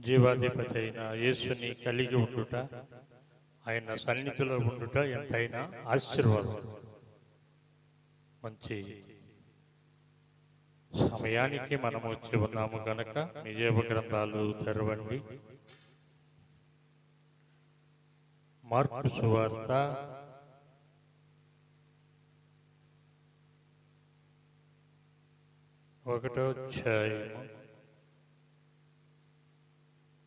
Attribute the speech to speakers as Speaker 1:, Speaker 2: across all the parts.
Speaker 1: జీవాధిపతి అయిన యేసుని కలిగి ఉండుట, ఆయన సన్నిధిలో ఉండుట ఎంతైనా ఆశీర్వాదం. మంచి సమయానికి మనం వచ్చి ఉన్నాము కనుక మీ జీవ గ్రంథాలు తెరవండి. మార్కు సువార్త 1వ అధ్యాయము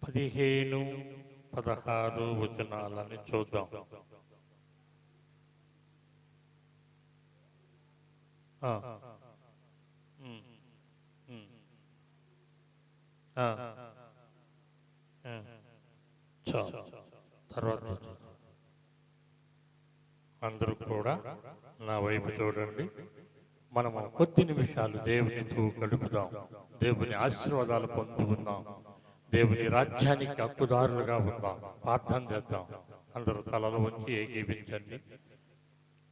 Speaker 1: 15, 16 వచనాలని చూద్దాం. తర్వాత అందరూ కూడా నా వైపు చూడండి. మనము కొద్ది నిమిషాలు దేవునితో గడుపుదాం, దేవుని ఆశీర్వాదాలు పొందుకుందాం, దేవుని రాజ్యానికి హక్కుదారులుగా ఉందాం. ప్రార్థన చేద్దాం. అందరూ తలలు వంచి ఏకీభించండి.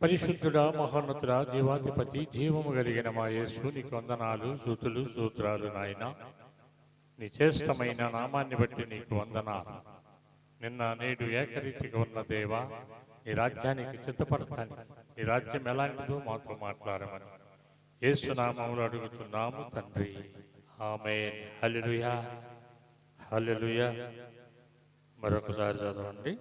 Speaker 1: పరిశుద్ధుడా, మహోన్నతుడా, జీవాధిపతి, జీవము కలిగిన మా యేసు, నీకు వందనాలు, స్తుతులు, స్తోత్రాలు నాయన. నీ శ్రేష్టమైన నామాన్ని బట్టి నీకు వందనాలు. నిన్న నేడు ఏకరీతిగా ఉన్న దేవా, నీ రాజ్యానికి చిత్తపడతాను. నీ రాజ్యం ఎలాంటిదో మాతో మాట్లాడమని యేసు నామములో అడుగుతున్నాము తండ్రి, ఆమేన్. హల్లెలూయా, హల్లెలూయా. మరొకసారి చదవండి.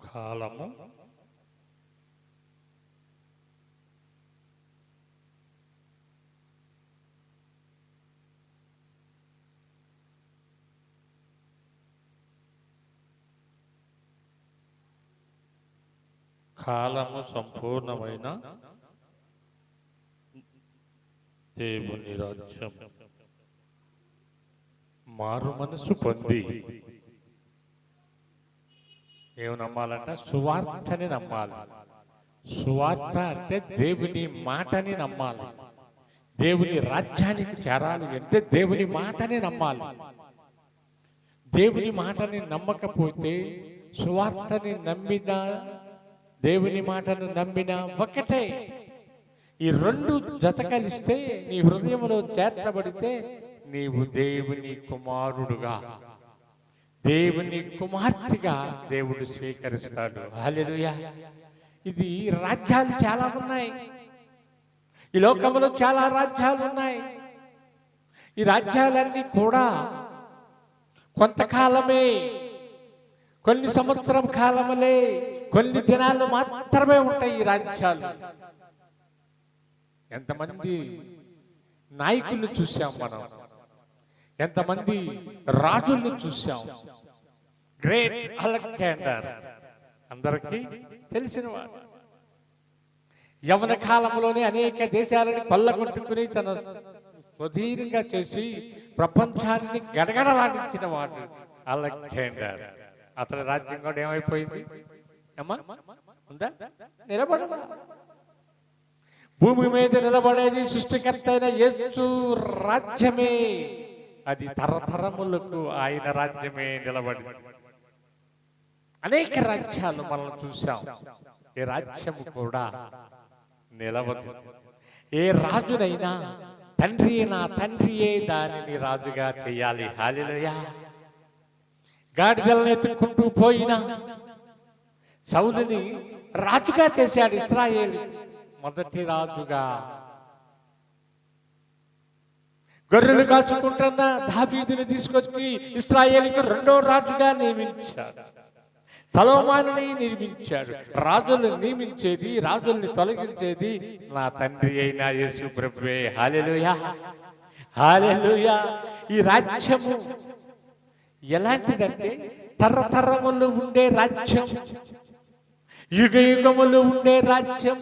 Speaker 1: కాలము కాలము సంపూర్ణమైన దేవుని రాజ్యం. మారు మనసు పొంది ఏమి నమ్మాలంట? సువార్తని నమ్మాలి. సువార్త అంటే దేవుని మాటని నమ్మాలి. దేవుని రాజ్యానికి చేరాలి అంటే దేవుని మాటని నమ్మాలి. దేవుని మాటని నమ్మకపోతే సువార్తని నమ్మినా దేవుని మాటను నమ్మినా ఒకటే. ఈ రెండు జత కలిస్తే నీ హృదయంలో చేర్చబడితే నీవు దేవుని కుమారుడుగా, దేవుని కుమార్తెగా దేవుడు స్వీకరిస్తాడు. హల్లెలూయా. ఇది రాజ్యాలు చాలా ఉన్నాయి. ఈ లోకంలో చాలా రాజ్యాలు ఉన్నాయి. ఈ రాజ్యాలన్నీ కూడా కొంతకాలమే, కొన్ని సంవత్సరం కాలములే, కొన్ని దినాలు మాత్రమే ఉంటాయి ఈ రాజ్యాలు. ఎంతమంది నాయకులను చూసాం మనం, ఎంతమంది రాజులను చూసాం. గ్రేట్ అలెగ్జాండర్ అందరికీ తెలిసిన వాడు. యవన కాలంలోనే అనేక దేశాలను కొల్లగొట్టుకుని తన స్వధీనంగా చేసి ప్రపంచాన్ని గడగడలాడించిన వాడు అలెగ్జాండర్. అతని రాజ్యం కూడా ఏమైపోయింది అమ్మా? ఉందా? నిలబడ భూమి మీద నిలబడేది సృష్టికర్త అయిన యేసు రాజ్యమే. అది తరతరములకు ఆయన రాజ్యమే నిలబడింది. అనేక రాజ్యాలు మనం చూసాం. ఈ రాజ్యం కూడా నిలవదు. ఏ రాజునైనా తండ్రి, నా తండ్రియే దానిని రాజుగా చేయాలి. హల్లెలూయా. గాడిదలను ఎత్తుకుంటూ పోయినా సౌలుని రాజుగా చేశాడు. ఇశ్రాయేలు మొదటి రాజుగా. గొర్రెలు కాచుకుంటున్న దావీదుని తీసుకొచ్చి ఇశ్రాయేలుకు రెండో రాజుగా నియమించాడు. సొలొమోనుని నిర్మించాడు. రాజులను నియమించేది, రాజుల్ని తొలగించేది నా తండ్రి అయిన యేసు ప్రభువే. హల్లెలూయా, హల్లెలూయా. ఈ రాజ్యము ఎలాంటిదంటే తరతరములు ఉండే రాజ్యం, యుగ యుగములు ఉండే రాజ్యం.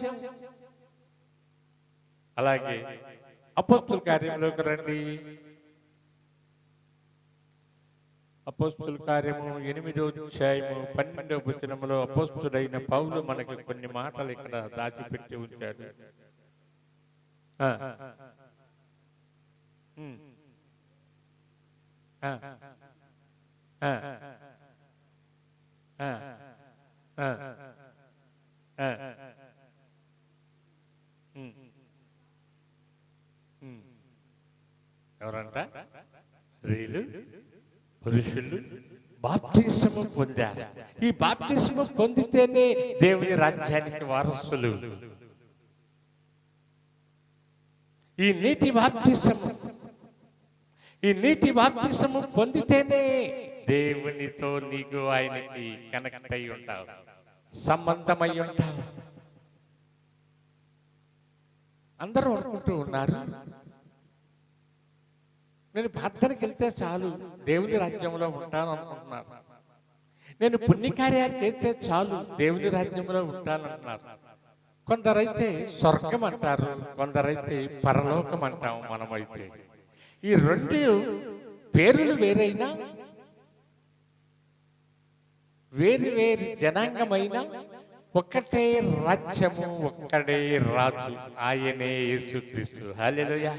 Speaker 1: అలాగే అపోస్తుల కార్యంలోకి రండి. అపోస్తుల కార్యము 8వ అధ్యాయము 12వ వచనములో అపోస్తుడైన పౌలు మనకి కొన్ని మాటలు ఇక్కడ దాచిపెట్టి ఉంచాడు. ఎవరంట? స్త్రీలు, పురుషులు బాప్తిస్మము పొందారు. ఈ బాప్తిస్మము పొందితేనే దేవుని రాజ్యానికి వారసులు. ఈ నీటి బాప్తిస్మము పొందితేనే దేవునితో నీకు ఆయనకి కనెక్ట్ అయి ఉంటావు, సంబంధమై ఉంటావు. అందరూ అనుకుంటూ ఉన్నారు, నేను ప్రార్థనకి వెళ్తే చాలు దేవుని రాజ్యంలో ఉంటాను అనుకుంటున్నారు. నేను పుణ్యకార్యాలు చేస్తే చాలు దేవుని రాజ్యంలో ఉంటాను అంటున్నారు. కొందరైతే స్వర్గం అంటారు, కొందరైతే పరలోకం అంటాము. మనమైతే ఈ రెండు పేర్లు వేరైనా, వేరు వేరు జనాంగమైన ఒక్కటే రాజ్యము, ఒక్కడే రాజు, ఆయనే యేసుక్రీస్తు. హల్లెలూయా.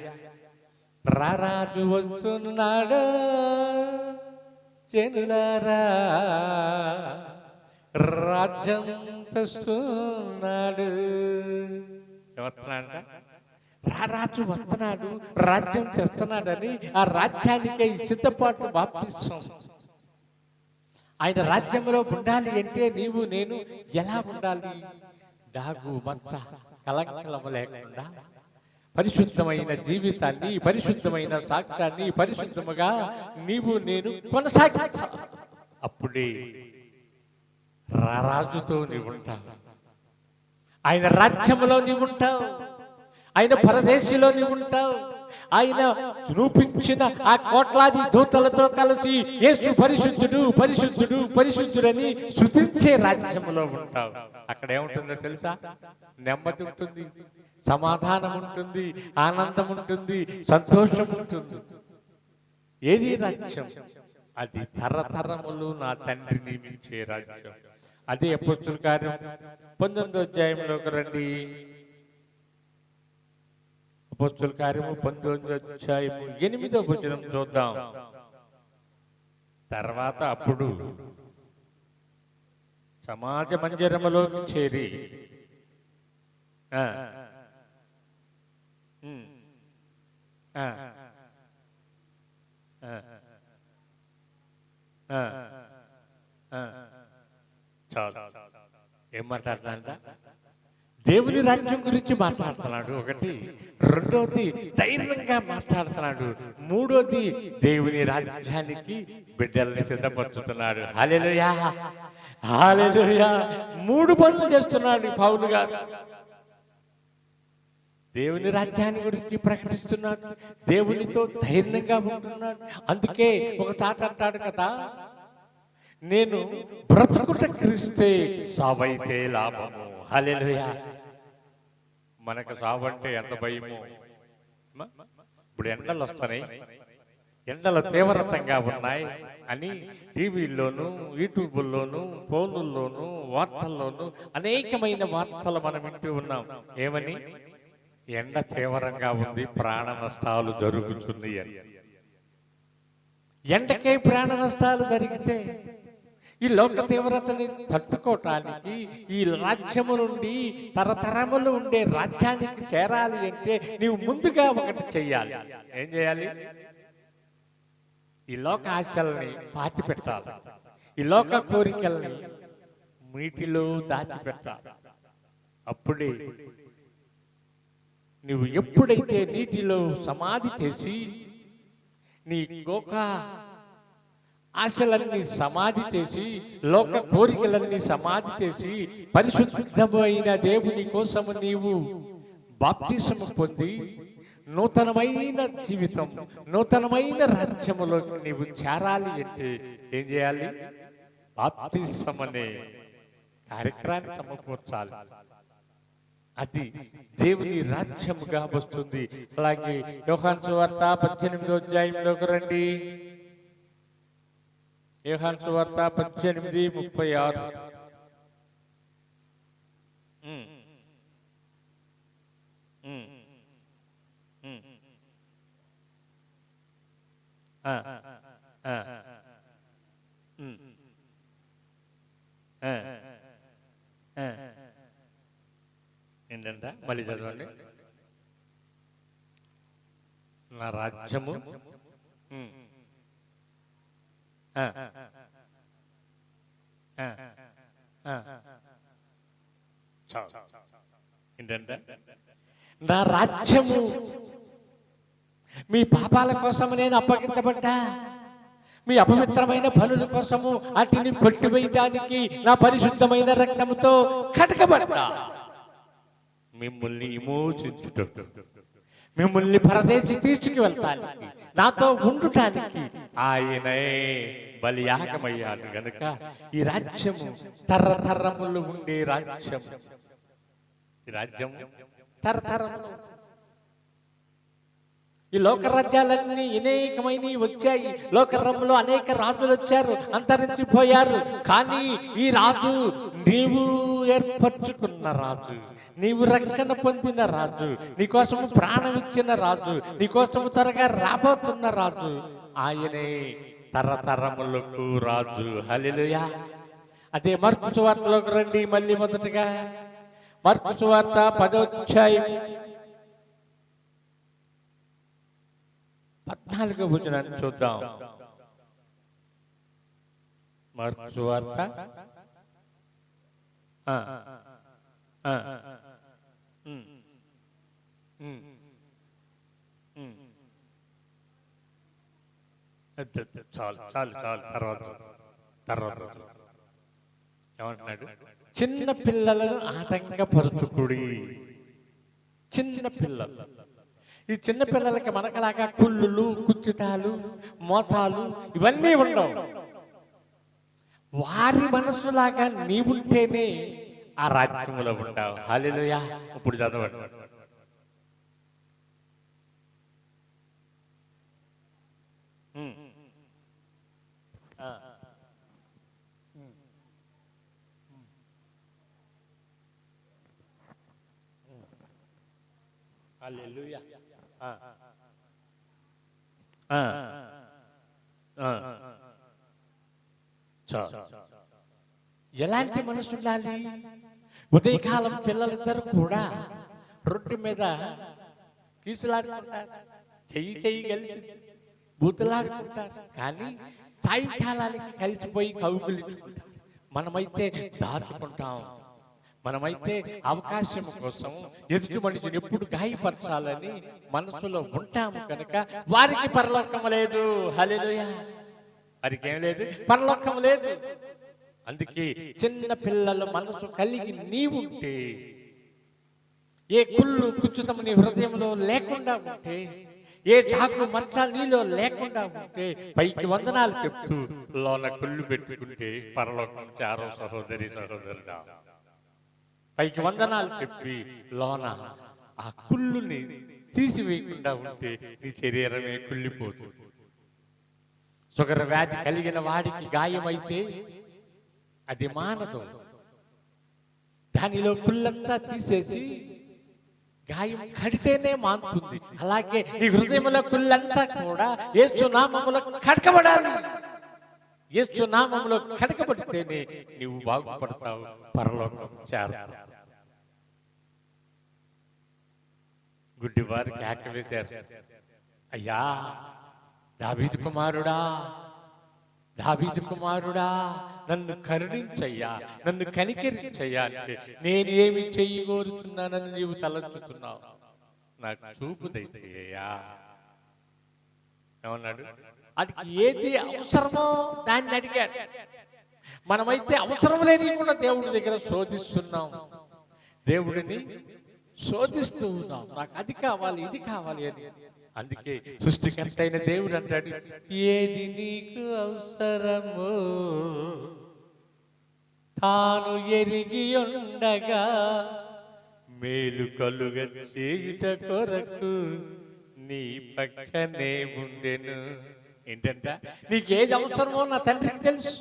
Speaker 1: రారాజు వస్తున్నాడు జనులారా, రాజ్యం తెస్తున్నాడు. వస్తున్నాడంట, రారాజు వస్తున్నాడు, రాజ్యం తెస్తున్నాడని ఆ రాజ్యానికే సిద్ధపాటు బాప్తిస్మం. ఆయన రాజ్యంలో ఉండాలి అంటే నీవు నేను ఎలా ఉండాలి? డాగు మచ్చ కలంకలము లేకుండా పరిశుద్ధమైన జీవితాన్ని, పరిశుద్ధమైన సాక్ష్యాన్ని పరిశుద్ధముగా నీవు నేను కొనసాగించాలి. అప్పుడే రారాజుతో నీవు ఉంటావు, ఆయన రాజ్యంలో నీవు ఉంటావు, ఆయన పరదేశిలో నీవు ఉంటావు. ఆయన చూపించిన ఆ కోట్లాది దూతలతో కలిసి యేసు పరిశుద్ధుడు పరిశుద్ధుడు పరిశుద్ధుడని స్తుతించే రాజ్యంలో ఉంటావు. అక్కడ ఏముంటుందో తెలుసా? నెమ్మది ఉంటుంది, సమాధానం ఉంటుంది, ఆనందం ఉంటుంది, సంతోషం ఉంటుంది. ఏది రాజ్యం? అది తరతరములు నా తండ్రి నియమించే రాజ్యం. అదే అపోస్తలుల కార్యం 19వ అధ్యాయంలోకి రండి. అపోస్తలుల కార్యము 19వ అధ్యాయము 8వ వచనం చూద్దాం. తర్వాత అప్పుడు సమాజ మందిరములోకి చేరి ఏం మాట్లాడుతున్నాడంట? దేవుని రాజ్యం గురించి మాట్లాడుతున్నాడు ఒకటి, రెండోది ధైర్యంగా మాట్లాడుతున్నాడు, మూడోది దేవుని రాజ్యానికి బిడ్డల్ని సిద్ధపరుచుతున్నాడు. హల్లెలూయా, హల్లెలూయా. 3 పనులు చేస్తున్నాడు పౌలు గారు. దేవుని రాజ్యాన్ని గురించి ప్రకటిస్తున్నాడు, దేవునితో ధైర్యంగా ఉంటున్నాడు. అందుకే ఒక తాట అంటాడు కదా, నేను బ్రతుకుట క్రీస్తే, సావైతే లాభము. హల్లెలూయా. మనకు సావంటే ఎంత భయము. ఇప్పుడు ఎండలు వస్తున్నాయి, ఎండలు తీవ్రతంగా ఉన్నాయి అని టీవీల్లోనూ యూట్యూబ్లోనూ ఫోన్లలోనూ వార్తల్లోనూ అనేకమైన వార్తలు మనం వింటూ ఉన్నాం. ఏమని? ఎండ తీవ్రంగా ఉంది, ప్రాణ నష్టాలు జరుగుతున్నాయి అని. ఎండకే ప్రాణ నష్టాలు జరిగితే ఈ లోక తీవ్రతని తట్టుకోవటానికి, ఈ రాజ్యము నుండి తరతరములు ఉండే రాజ్యానికి చేరాలి అంటే నీవు ముందుగా ఒకటి చెయ్యాలి. ఏం చేయాలి? ఈ లోక ఆశల్ని పాతిపెట్టాలి, ఈ లోక కోరికల్ని నీటిలో దాచిపెట్టాలి. అప్పుడే నువ్వు ఎప్పుడైతే నీటిలో సమాధి చేసి నీ లోక ఆశలన్నీ సమాధి చేసి, లోక కోరికలన్నీ సమాధి చేసి, పరిశుద్ధమైన దేవుని కోసము నీవు బాప్తిస్మము పొంది నూతనమైన జీవితం, నూతనమైన రాజ్యములో నీవు చేరాలి అంటే ఏం చేయాలి? బాప్తిస్మం అనే కార్యక్రమాన్ని సమకూర్చాలి. అది దేవుని రాజ్యముగా వస్తుంది. అలాగే యోహాను సువార్త 18వ అధ్యాయంలోకి రండి. యోహాను సువార్త 18:36. ఏంటంట? మళ్ళీ చదవండి. నా రాజ్యము ఆ, ఆ, ఆ. చాలు. ఏంటంటే నా రాజ్యము మీ పాపాల కోసము నేను అప్పగించబడ్డా, మీ అపవిత్రమైన పనుల కోసము అటిని కొట్టివేయడానికి నా పరిశుద్ధమైన రక్తముతో కడగబడ్డా, మిమ్మల్ని విమోచించుటకు, మిమ్మల్ని పరదేశి తీసుకువెళ్తానికి, నాతో ఉండుటానికి ఆయనే బలియాగమయ్యాడు గనుక ఈ రాజ్యము తరతరములు ఉండే రాజ్యం. ఈ రాజ్యం తరతరములు. ఈ లోక రాజ్యాలన్నీ అనేకమైనవి వచ్చాయి. లోకరంలో అనేక రాజులు వచ్చారు, అంతరించిపోయారు. కానీ ఈ రాజు నీవు ఏర్పరచుకున్న రాజు, నీవు రక్షణ పొందిన రాజు, నీకోసము ప్రాణం ఇచ్చిన రాజు, నీకోసము త్వరగా రాబోతున్న రాజు, ఆయనే తరతరములకు రాజు. హల్లెలూయా. అదే మార్కు సువార్తలోకి రండి. మళ్ళీ మొదటగా మార్కు సువార్త 10వ అధ్యాయం 14వ వచనాన్ని చూద్దాం. మార్కు సువార్త చాలు చాలు చాలు. తర్వాత ఏమంటున్నాడు? చిన్న పిల్లలను ఆటంకపరచుకుడి. చిన్న పిల్లలు, ఈ చిన్న పిల్లలకి మనకలాగా కుళ్ళులు, కుచ్చితాలు, మోసాలు ఇవన్నీ ఉండవు. వారి మనసులాగా నీవుంటేనే ఆ రాజ్యంలో ఉంటావు. హల్లెలూయా. ఇప్పుడు చదవండి. హల్లెలూయా. ఎలాంటి మనసు ఉండాలి? ఉదయకాలం పిల్లలిద్దరు కూడా రొట్టె మీద కీసులాడుకుంటారు, చెయ్యి చెయ్యి కలిసి బూతులాడుకుంటారు. కానీ సాయంకాలానికి కలిసిపోయి కౌగులించుకుంటారు. మనమైతే దాచుకుంటాం. మనమైతే అవకాశం కోసం ఎదుటి మనిషిని ఎప్పుడు గాయపరచాలని మనసులో ఉంటాము కనుక వారికి పరలోకం లేదు. హల్లెలూయా. వారికి ఏం లేదు? పరలోకం లేదు. అందుకే చిన్న పిల్లల మనసు కలిగి నీవుంటే, ఏ కుళ్ళు కుచ్చుతము నీ హృదయంలో లేకుండా ఉంటే, ఏ డాకు మచ్చ నీలో లేకుండా ఉంటే, పైకి వందనాలు చెప్తూ లోన కుళ్ళు పెట్టుకుంటే పరలోకం చారో సహోదరి సహోదరుడా. పైకి వందనాలు చెప్పి లోన ఆ కుళ్ళుని తీసివేయకుండా ఉంటే నీ శరీరమే కుళ్ళిపోతుంది. షుగర్ వ్యాధి కలిగిన వాడికి గాయమైతే అది మానదు. దానిలో కుళ్ళంతా తీసేసి గాయం కడితేనే మానుతుంది. అలాగే నీ హృదయంలో కుళ్ళంతా కూడా యేసు నామములో కడకబడాలి. యేసు నామములో కడకబడితేనే నీవు బాగుపడతావు, పరలోకం చేరతావు. గుడ్డివారు కేక వేశారు, అయ్యా దావీదు కుమారుడా, దావీదు కుమారుడా, నన్ను కరుణించయ్యా, నన్ను కనికరించయ్యా అంటే, నేను ఏమి చెయ్యి కోరుతున్నానని నీవు తలంచుతున్నావు, నాకు చూపు దయచేయ్యా. ఏమన్నాడు? అది ఏది అవసరమో దాన్ని అడిగాడు. మనమైతే అవసరం లేని కూడా దేవుడి దగ్గర శోధిస్తున్నాం, దేవుడిని శోధిస్తూ ఉన్నాం. నాకు అది కావాలి, ఇది కావాలి అని. అందుకే సృష్టికర్త అయిన దేవుడు అంటాడు, ఏది నీకు అవసరమో తాను ఎరిగి ఉండగా మేలు కలుగ చేయుట కొరకు నీ పక్కనే ఉండెను. ఏంటంట? నీకేది అవసరమో నా తండ్రికి తెలుసు.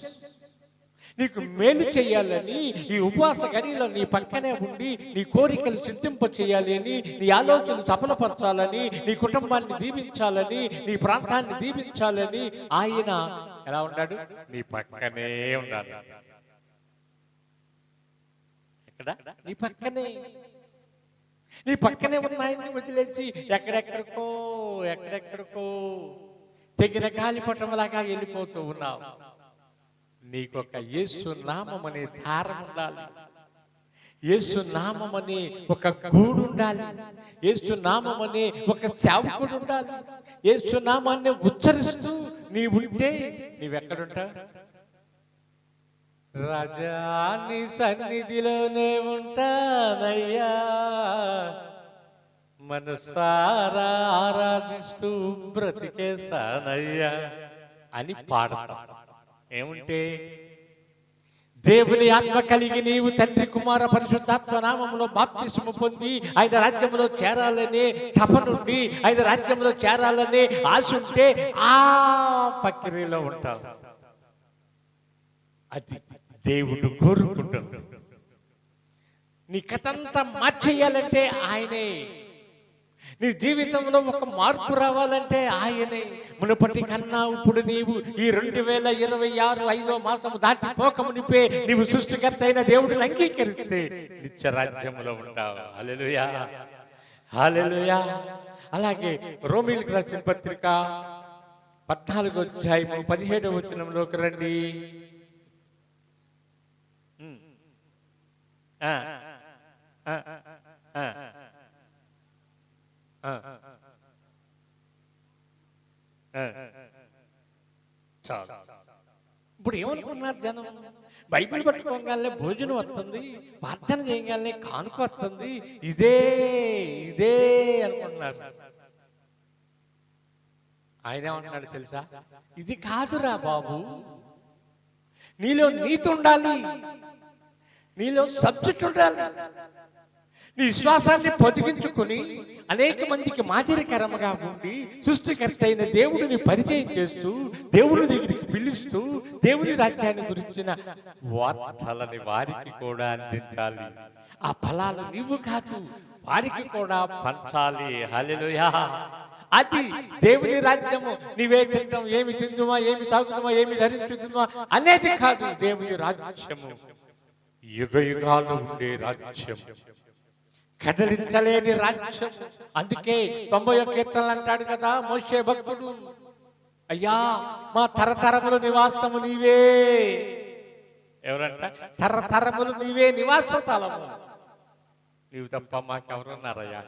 Speaker 1: నీకు మేలు చేయాలని ఈ ఉపవాస గడిలో నీ పక్కనే ఉండి నీ కోరికలు సిద్ధింప చేయాలి అని, నీ ఆలోచనలు సఫలపరచాలని, నీ కుటుంబాన్ని దీవించాలని, నీ ప్రాంతాన్ని దీవించాలని ఆయన ఎలా ఉన్నాడు? నీ పక్కనే ఉన్నాడు. ఎక్కడ? నీ పక్కనే. నీ పక్కనే ఉన్న ఆయన్ని వదిలేసి ఎక్కడెక్కడికో తెగిన గాలిపటంలాగా వెళ్ళిపోతూ ఉన్నావు. నీకొక యేసు నామం అనే దారం ఉండాలి. యేసు నామం అనే ఒక గూడు ఉండాలి. యేసు నామం అనే ఒక సేవకుడు ఉండాలి. యేసు నామాన్ని ఉచ్చరిస్తూ నీవుంటే నీవెక్కడుంటా? రాజా నీ సన్నిధిలోనే ఉంటానయ్యా, మనసారా ఆరాధిస్తూ బ్రతికేసానయ్యా అని పాడతాం. ఏముంటే దేవుని ఆత్మ కలిగి నీవు తండ్రి కుమార పరిశుద్ధాత్మ నామములో బాప్తిస్ము పొంది ఆయన రాజ్యంలో చేరాలనే తపనుండి ఆయన రాజ్యంలో చేరాలనే ఆశ ఉంటే ఆ ప్రక్రియలో ఉంటావు. అది దేవుడు కోరుకుంటాడు. నీ కథంతా మార్చేయాలంటే ఆయనే. నీ జీవితంలో ఒక మార్పు రావాలంటే ఆయనే. మునుపటి కన్నా ఇప్పుడు నీవు ఈ 2026 5వ మాసము దాటిపోకమునిపే నీవు సృష్టికర్త అయిన దేవుడిని అంగీకరిస్తే నిత్య రాజ్యములో ఉంటావు. హల్లెలూయా, హల్లెలూయా. అలాగే రోమీయులకు రాసిన పత్రిక 14వ అధ్యాయము 17వ వచనంలోకి రండి. ఇప్పుడు ఏమనుకున్నారు జనం? బైబిల్ పట్టుకోగానే భోజనం వస్తుంది, ప్రార్థన చేయగానే కానుక వస్తుంది, ఇదే ఇదే అనుకుంటున్నారు. ఆయన ఏమన్నాడు తెలుసా? ఇది కాదురా బాబు, నీలో నీతి ఉండాలి, నీలో సబ్జెక్ట్ ఉండాలి. నీ విశ్వాసాన్ని పొదిగించుకుని అనేక మందికి మాదిరికరంగా ఉండి సృష్టికర్త అయిన దేవుడిని పరిచయం చేస్తూ దేవుని దగ్గరికి పిలుస్తూ దేవుని రాజ్యాన్ని గురించిన వార్తలని వారికి కూడా అందించాలి. ఆ ఫలాలు నీవు కాదు, వారికి కూడా పంచాలి. హల్లెలూయా. అది దేవుని రాజ్యము. నీవే తింటాం, ఏమి తిందుమా, ఏమి తాగుతామా, ఏమి ధరించుదుమా అనేది కాదు. దేవుని రాజ్యము యుగ యుగాలు ఉండే రాజ్యం, కదిలించలేని రాజ్యం. అందుకే 91 కీర్తనలు అంటాడు కదా మోషే భక్తుడు, అయ్యా మా తరతరములు నివాసము నీవే. ఎవరంట? తరతరములు నీవే నివాస స్థలము. నీవు తప్ప మాకెవరున్నారయ్యా,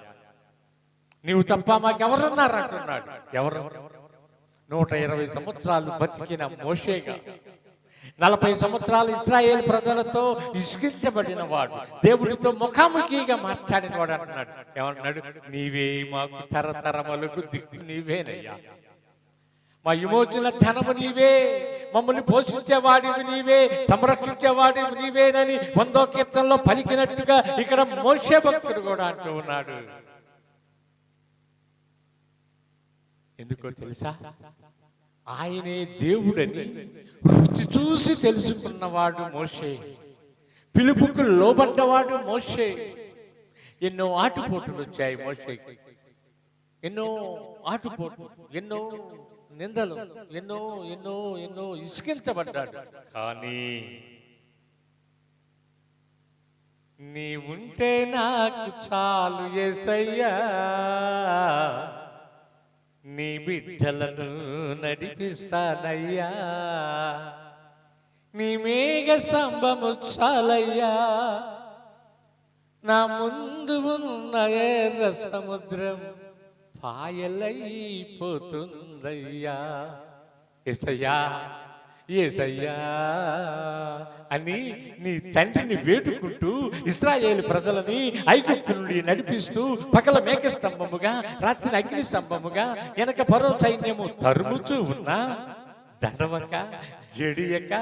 Speaker 1: నీవు తప్ప మాకెవరున్నారు అంటున్నాడు. ఎవరు? 120 సంవత్సరాలు బతికిన మోషేగా 40 సంవత్సరాలు ఇశ్రాయేల్ ప్రజలతో ఇస్కించబడిన వాడు, దేవుడితో ముఖాముఖిగా మాట్లాడిన వాడు అంటున్నాడు. ఏమన్నాడు? నీవే మాకు తరతరములకు దిక్కు నీవేనయ్యా, మా విమోచన ధనము నీవే, మమ్మల్ని పోషించేవాడివి నీవే, సంరక్షించేవాడివి నీవేనని 100వ కీర్తనలో పలికినట్టుగా ఇక్కడ మోషే భక్తుడు కూడా అంటూ ఉన్నాడు. ఎందుకో తెలుసా? ఆయనే దేవుడని రుచి చూసి తెలుసుకున్నవాడు మోషే. పిలుపుకు లోబడ్డవాడు మోషే. ఎన్నో ఆటుపోటులు వచ్చాయి మోషేకి, ఎన్నో ఆటుపోట్లు, ఎన్నో నిందలు, ఎన్నో ఎన్నో ఎన్నో ఇసుకించబడ్డాడు. కానీ నీవుంటే నాకు చాలు యేసయ్యా, నీ బిడ్డలను నడిపిస్తానయ్యా, నీ మేఘ స్తంభము చాలయ్యా, నా ముందు ఉన్న ఎర్ర సముద్రం పాయలైపోతుందయ్యా. యేసయ్యా యేసయ్యా అని నీ తండ్రిని వేడుకుంటూ ఇశ్రాయేలు ప్రజలని ఐగుప్తు నుండి నడిపిస్తూ పగల మేఘ స్తంభముగా రాత్రి అగ్ని స్తంభముగా వెనక పరో సైన్యము తరుముచూ ఉన్నా దండవక జడియక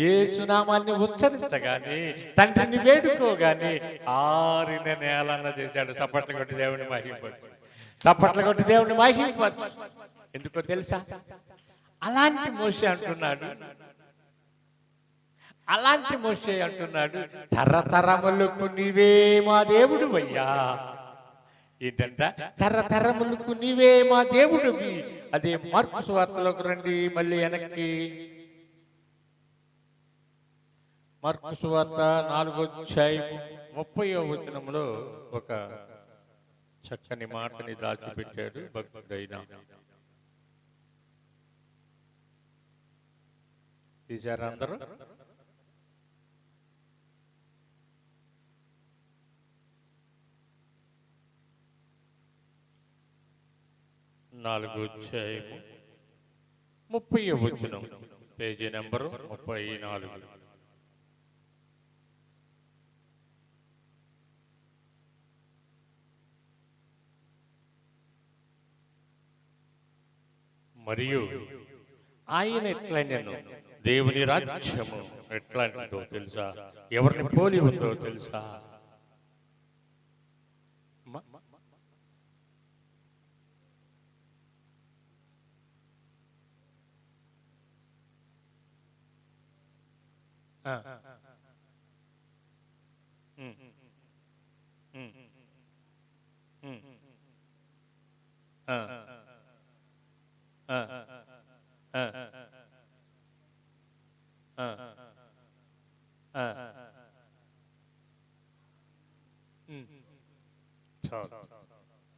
Speaker 1: యేసునామాన్ని ఉచ్చరించగానే తండ్రిని వేడుకోగానే ఆరిన నేలన్న చేశాడు. చప్పట్లు కొట్టి దేవుని మహిమపరచు, చప్పట్లు కొట్టి దేవుని మహిమపరచు. ఎందుకో తెలుసా? అలాంటి మోషే అంటున్నాడు, అలాంటి మోషే అంటున్నాడు, తరతరములకు నీవే మా దేవుడు అయ్యా. ఏంటంట? తరతరములకు నీవే మా దేవుడివి. అదే మార్కు సువార్తలోకి రండి, మళ్ళీ వెనక్కి. మార్కు సువార్త 4వ అధ్యాయం 30వ వచనంలో ఒక చక్కని మాటని దాచిపెట్టాడు భక్తుడైన. తీశారా అందరూ? నాలుగో అధ్యాయము 30వ వచనం, పేజీ నెంబరు 34. మరియు ఆయన ఎట్లనెను, దేవుని రాజ్యము ఎట్లాంటిదో తెలుసా? ఎవరిని పోలి ఉందో తెలుసా?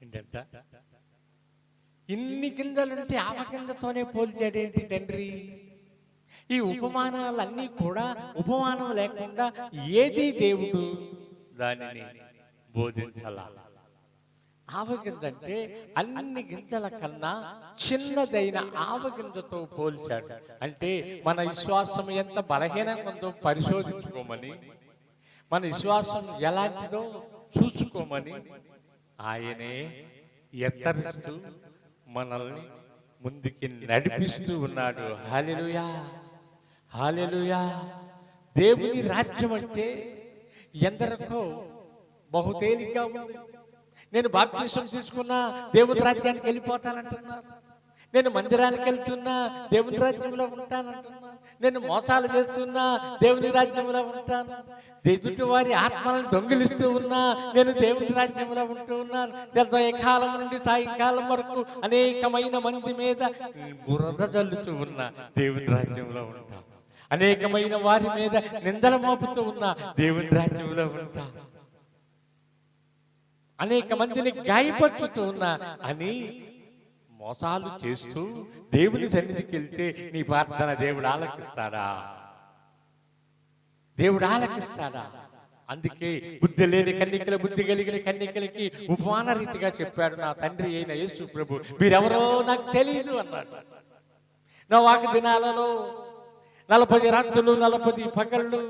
Speaker 1: ఏంటంట? ఇన్ని గింజలుంటే ఆవ గింజతోనే పోల్చాడేంటి తండ్రి? ఈ ఉపమానాలన్నీ కూడా ఉపమానం లేకుండా ఏది దేవుడు దానిని బోధించాల. ఆవగింజంటే అన్ని గింజల కన్నా చిన్నదైన ఆవగింజతో పోల్చాడు. అంటే మన విశ్వాసం ఎంత బలహీనంగా ఉందో పరిశోధించుకోమని, మన విశ్వాసం ఎలాంటిదో చూసుకోమని ఆయనే హెచ్చరిస్తూ మనల్ని ముందుకి నడిపిస్తూ ఉన్నాడు. హల్లెలూయా, హల్లెలూయా. దేవుని రాజ్యం అంటే ఎందరికో బహుతేలిగ్గా ఉంది. నేను బాప్తిసం తీసుకున్నా దేవుని రాజ్యానికి వెళ్ళిపోతానంటున్నా, నేను మందిరానికి వెళ్తున్నా దేవుని రాజ్యంలో ఉంటానంటున్నా, నేను మోసాలు చేస్తున్నా దేవుని రాజ్యంలో ఉంటాను, ఎదుటి వారి ఆత్మలను దొంగిలిస్తూ ఉన్నా నేను దేవుని రాజ్యంలో ఉంటూ ఉన్నాను. కాలం నుండి సాయంకాలం వరకు అనేకమైన మంది మీద బురద జల్లుతూ ఉన్నా దేవుని రాజ్యంలో ఉంటా, అనేకమైన వారి మీద నిందల మోపుతూ ఉన్నా దేవుని రాజ్యంలో ఉంటా, అనేక మందిని గాయపరుచుతూ ఉన్నా అని మోసాలు చేస్తూ దేవుని సన్నిధికి వెళ్తే నీ ప్రార్థన దేవుడు ఆలకిస్తాడా? దేవుడు ఆలకిస్తాడా? అందుకే బుద్ధి లేని కన్యకల బుద్ధి కలిగిన కన్యకలకి ఉపమాన రీతిగా చెప్పాడు నా తండ్రి అయిన యేసు ప్రభు. మీరెవరో నాకు తెలియదు అన్నాడు. నోవాహు దినాలలో 40 రాత్రులు 40 పగళ్ళు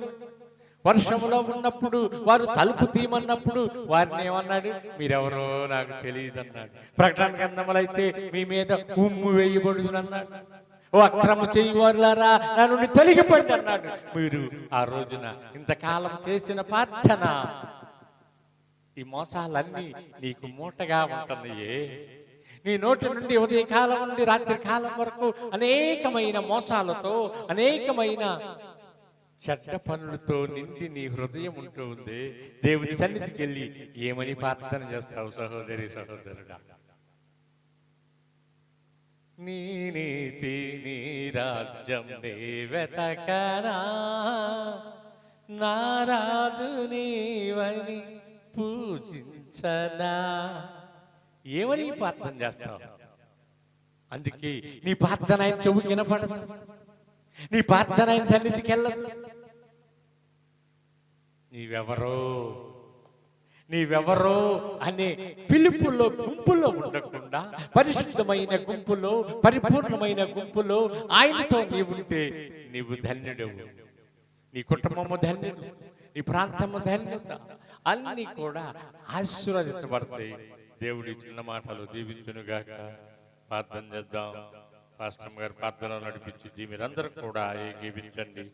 Speaker 1: వర్షములో ఉన్నప్పుడు వారు తలుపు తీయమన్నప్పుడు వారిని ఏమన్నాడు? మీరెవరో నాకు తెలియదు అన్నాడు. ప్రకటన గ్రంథములో అయితే మీ మీద ఉమ్ము వేయబడును అన్నాడు. ఓ అక్రమ చేయవారులారా నా నుండి తొలగిపోండి అన్నాడు. మీరు ఆ రోజున ఇంతకాలం చేసిన ప్రార్థన, ఈ మోసాలన్నీ నీకు మూటగా ఉంటున్నాయే. నీ నోటి నుండి ఉదయకాలం నుండి రాత్రి కాలం వరకు అనేకమైన మోసాలతో అనేకమైన చెడ్డ పనులతో నిండి నీ హృదయం ఉంటూ ఉంది. దేవుని సన్నిధికి వెళ్ళి ఏమని ప్రార్థన చేస్తావు సహోదరి సహోదరుడా? నీ నీతి నీ రాజ్యం నీ వెతకనా, నా రాజు నీవని పూజించనా, ఏమని ప్రార్థన చేస్తావు? అందుకే నీ ప్రార్థన ఆయన చెవుకి వినపడదు, నీ ప్రార్థన ఆయన సన్నిధికి వెళ్ళదు. నీవెవరో అనే పిలుపులో గుంపులో ఉండకుండా పరిశుద్ధమైన గుంపులో పరిపూర్ణమైన గుంపులో ఆయనతో నీవుంటే నీవు ధన్యుడవు, నీ కుటుంబము ధన్యుడు, నీ ప్రాంతము ధన్యుత, అన్ని కూడా ఆశీర్వదించబడతాయి. దేవుడి చిన్న మాటలు దీవించునుగాక. ప్రార్థన చేద్దాం. పాస్టర్ గారు ప్రార్థన నడిపించి మీరందరూ కూడా ఏకీవించండి.